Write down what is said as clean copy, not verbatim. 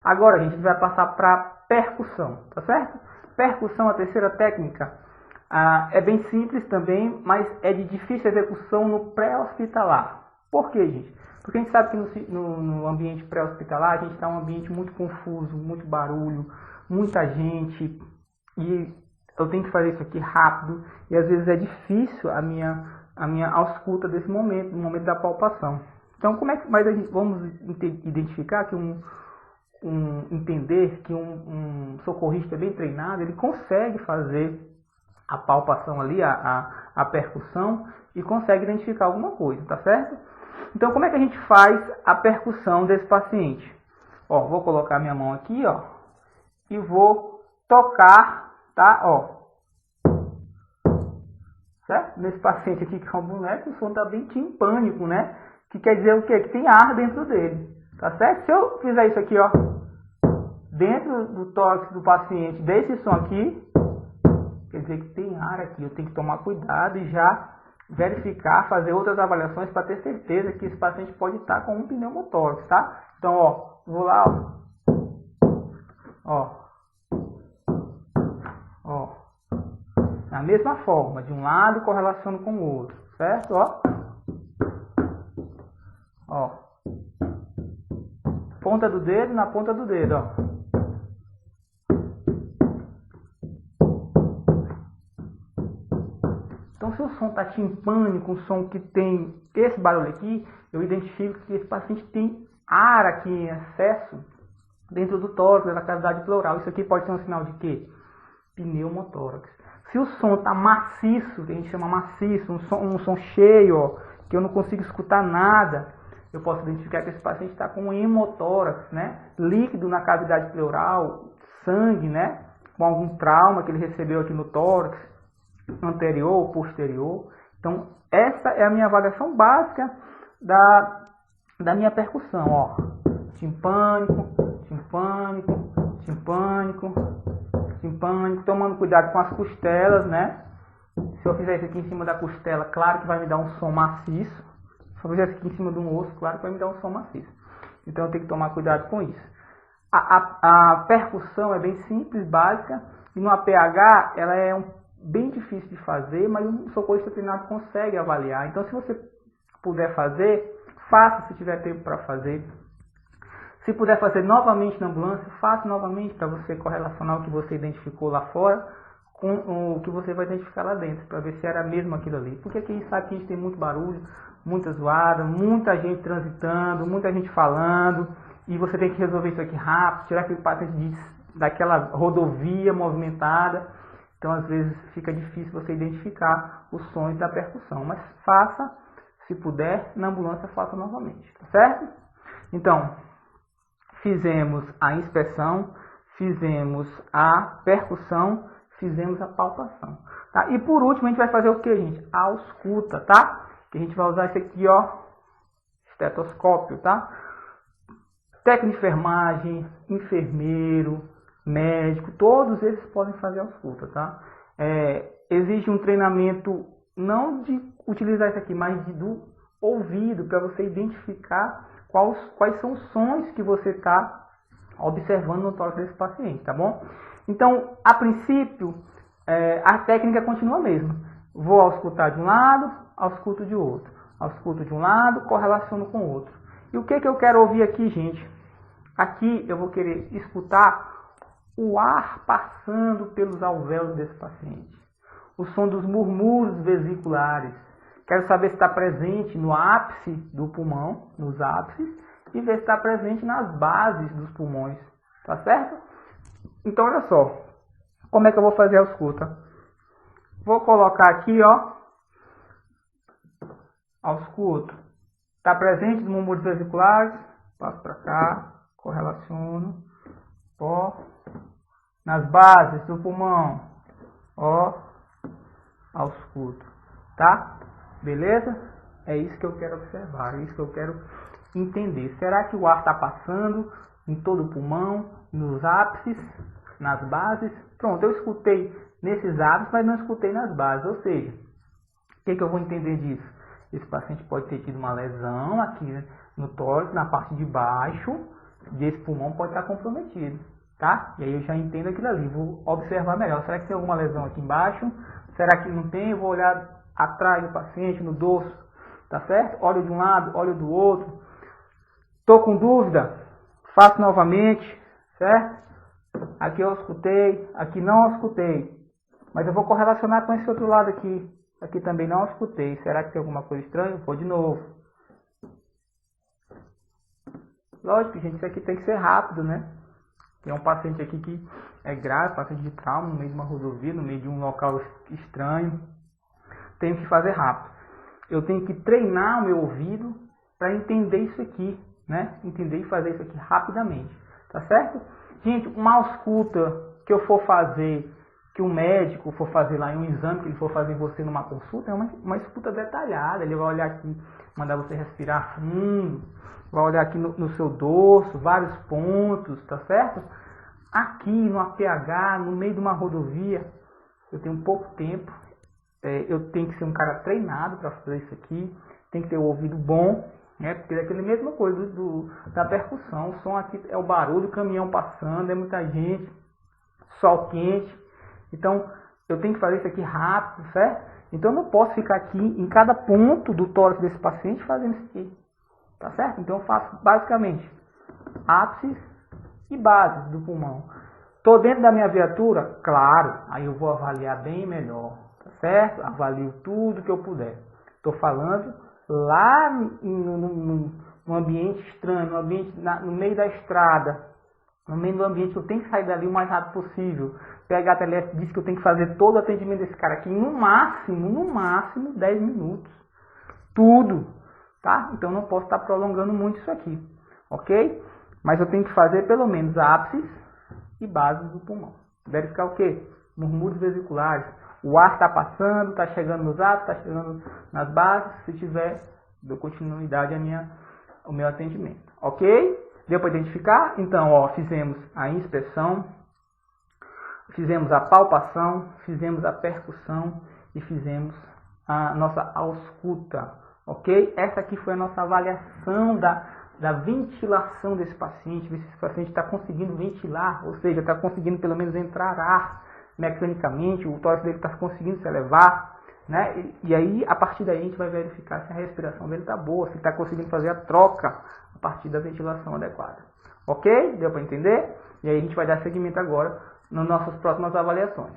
Agora, gente, a gente vai passar para percussão, tá certo? Percussão, a terceira técnica, é bem simples também, mas é de difícil execução no pré-hospitalar. Por quê, gente? Porque a gente sabe que no ambiente pré-hospitalar a gente está em um ambiente muito confuso, muito barulho, muita gente, e eu tenho que fazer isso aqui rápido, e às vezes é difícil a minha ausculta desse momento, no momento da palpação. Então, como é que vamos identificar que entender que um socorrista bem treinado, ele consegue fazer a palpação ali, a percussão, e consegue identificar alguma coisa, tá certo? Então, como é que a gente faz a percussão desse paciente? Ó, vou colocar minha mão aqui, ó, e vou tocar, tá? Ó, certo? Nesse paciente aqui que é um boneco, o som tá bem timpânico, né? Que quer dizer o quê? Que tem ar dentro dele, tá certo? Se eu fizer isso aqui, ó, dentro do tórax do paciente, desse som aqui, quer dizer que tem ar aqui. Eu tenho que tomar cuidado e já verificar, fazer outras avaliações para ter certeza que esse paciente pode estar com um pneumotórax, tá? Então, ó, vou lá, ó, da mesma forma, de um lado correlaciono com o outro, certo? Ó, ponta do dedo na ponta do dedo, ó. Então, se o som está timpânico, um som que tem esse barulho aqui, eu identifico que esse paciente tem ar aqui em excesso dentro do tórax, da cavidade pleural. Isso aqui pode ser um sinal de quê? Pneumotórax. Se o som está maciço, que a gente chama maciço, um som cheio, ó, que eu não consigo escutar nada, eu posso identificar que esse paciente está com um hemotórax, né? Líquido na cavidade pleural, sangue, né? Com algum trauma que ele recebeu aqui no tórax, anterior ou posterior. Então, essa é a minha avaliação básica da minha percussão, ó. Timpânico, timpânico, timpânico, timpânico, tomando cuidado com as costelas, né? Se eu fizer isso aqui em cima da costela, claro que vai me dar um som maciço. Se eu fizer isso aqui em cima de um osso, claro que vai me dar um som maciço. Então, eu tenho que tomar cuidado com isso. A percussão é bem simples, básica, e no APH ela é bem difícil de fazer, mas um socorrista treinado consegue avaliar. Então, se você puder fazer, faça se tiver tempo para fazer. Se puder fazer novamente na ambulância, faça novamente para você correlacionar o que você identificou lá fora com o que você vai identificar lá dentro, para ver se era mesmo aquilo ali. Porque aqui a gente sabe que a gente tem muito barulho, muita zoada, muita gente transitando, muita gente falando, e você tem que resolver isso aqui rápido, tirar aquele paciente daquela rodovia movimentada. Então, às vezes, fica difícil você identificar os sons da percussão. Mas faça, se puder, na ambulância, faça novamente, tá certo? Então, fizemos a inspeção, fizemos a percussão, fizemos a palpação. Tá? E por último, a gente vai fazer o que, gente? A ausculta, tá? Que a gente vai usar esse aqui, ó, estetoscópio, tá? Técnico de enfermagem, enfermeiro, médico, todos eles podem fazer ausculta, tá? Existe um treinamento, não de utilizar isso aqui, mas do ouvido, para você identificar quais são os sons que você está observando no tórax desse paciente, tá bom? Então, a princípio, a técnica continua a mesma. Vou auscultar de um lado, ausculto de outro. Ausculto de um lado, correlaciono com o outro. E o que eu quero ouvir aqui, gente? Aqui eu vou querer escutar o ar passando pelos alvéolos desse paciente. O som dos murmúrios vesiculares. Quero saber se está presente no ápice do pulmão, nos ápices, e ver se está presente nas bases dos pulmões. Tá certo? Então, olha só. Como é que eu vou fazer a ausculta? Vou colocar aqui, ó. Ausculto. Está presente nos murmúrios vesiculares. Passo para cá. Correlaciono. Ó. Nas bases do pulmão, ó, ausculto, tá? Beleza? É isso que eu quero observar, é isso que eu quero entender. Será que o ar está passando em todo o pulmão, nos ápices, nas bases? Pronto, eu escutei nesses ápices, mas não escutei nas bases. Ou seja, o que eu vou entender disso? Esse paciente pode ter tido uma lesão aqui, né, no tórax, na parte de baixo, desse pulmão pode estar comprometido, tá? E aí eu já entendo aquilo ali, vou observar melhor. Será que tem alguma lesão aqui embaixo? Será que não tem? Eu vou olhar atrás do paciente, no dorso, tá certo? Olho de um lado, olho do outro. Tô com dúvida? Faço novamente, certo? Aqui eu escutei, aqui não escutei. Mas eu vou correlacionar com esse outro lado aqui. Aqui também não escutei. Será que tem alguma coisa estranha? Vou de novo. Lógico, gente, isso aqui tem que ser rápido, né? Tem um paciente aqui que é grave, paciente de trauma, no meio de uma rodovia, no meio de um local estranho. Tenho que fazer rápido. Eu tenho que treinar o meu ouvido para entender isso aqui, né? Entender e fazer isso aqui rapidamente, tá certo? Gente, uma ausculta que eu for fazer, que o médico for fazer lá em um exame, que ele for fazer em você numa consulta, é uma escuta detalhada. Ele vai olhar aqui, mandar você respirar fundo, vai olhar aqui no seu dorso, vários pontos, tá certo? Aqui no APH, no meio de uma rodovia, eu tenho pouco tempo, eu tenho que ser um cara treinado para fazer isso aqui, tem que ter o ouvido bom, né? Porque é aquela mesma coisa da percussão, o som aqui é o barulho, o caminhão passando, é muita gente, sol quente, então eu tenho que fazer isso aqui rápido, certo? Então eu não posso ficar aqui em cada ponto do tórax desse paciente fazendo isso aqui, tá certo? Então eu faço basicamente ápices e bases do pulmão. Estou dentro da minha viatura? Claro, aí eu vou avaliar bem melhor, tá certo? Avalio tudo que eu puder. Estou falando lá no ambiente estranho, no ambiente no meio da estrada, no meio do ambiente que eu tenho que sair dali o mais rápido possível. PH-TLS diz que eu tenho que fazer todo o atendimento desse cara aqui em no máximo 10 minutos. Tudo, tá? Então não posso estar prolongando muito isso aqui, ok? Mas eu tenho que fazer pelo menos ápices e bases do pulmão. Verificar o quê? Murmúrios vesiculares. O ar está passando, está chegando nos ápices, está chegando nas bases. Se tiver, dou continuidade ao meu atendimento. Ok? Deu para identificar? Então, ó, fizemos a inspeção, fizemos a palpação, fizemos a percussão e fizemos a nossa ausculta. Ok? Essa aqui foi a nossa avaliação da ventilação desse paciente, ver se esse paciente está conseguindo ventilar, ou seja, está conseguindo pelo menos entrar ar mecanicamente, o tórax dele está conseguindo se elevar, né? E aí, a partir daí, a gente vai verificar se a respiração dele está boa, se está conseguindo fazer a troca a partir da ventilação adequada. Ok? Deu para entender? E aí a gente vai dar seguimento agora nas nossas próximas avaliações.